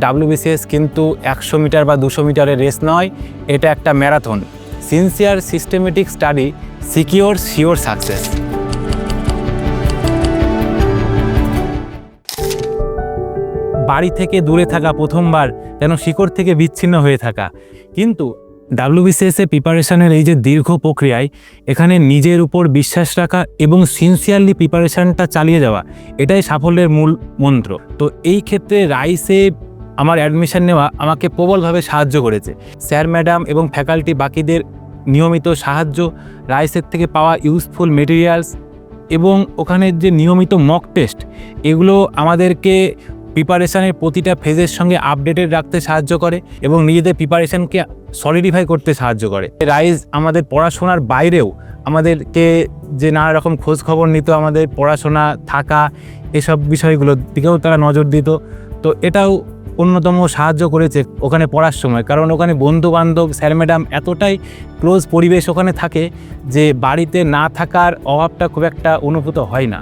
WBCS কিন্তু 100 metre বা 200 মিটারের রেস নয়, এটা একটা marathon. Sincere systematic study secure sure success. বাড়ি থেকে দূরে থাকা প্রথমবার যেন শিকড় থেকে বিচ্ছিন্ন হয়ে থাকা, কিন্তু WBCS প্রিপারেশনের এই যে দীর্ঘ প্রক্রিয়ায় এখানে নিজের উপর বিশ্বাস রাখা এবং সিনসিয়ারলি প্রিপারেশনটা চালিয়ে যাওয়া, এটাই সাফল্যের মূল মন্ত্র। তো এই ক্ষেত্রে রাইসে আমার অ্যাডমিশন নেওয়া আমাকে প্রবলভাবে সাহায্য করেছে। স্যার ম্যাডাম এবং ফ্যাকাল্টি বাকিদের নিয়মিত সাহায্য, রাইসের থেকে পাওয়া ইউজফুল মেটেরিয়ালস এবং ওখানে যে নিয়মিত মক টেস্ট, এগুলো আমাদেরকে প্রিপারেশানের প্রতিটা ফেজের সঙ্গে আপডেটেড রাখতে সাহায্য করে এবং নিজেদের প্রিপারেশানকে সলিডিফাই করতে সাহায্য করে। রাইস আমাদের পড়াশোনার বাইরেও আমাদেরকে যে নানা রকম খোঁজ খবর নিত, আমাদের পড়াশোনা থাকা এসব বিষয়গুলোর দিকেও তারা নজর দিত। তো এটাও অন্যতম সাহায্য করেছে ওখানে পড়ার সময়, কারণ ওখানে বন্ধু বান্ধব, স্যার ম্যাডাম এতটাই ক্লোজ পরিবেশ ওখানে থাকে যে বাড়িতে না থাকার অভাবটা খুব একটা অনুভূত হয় না।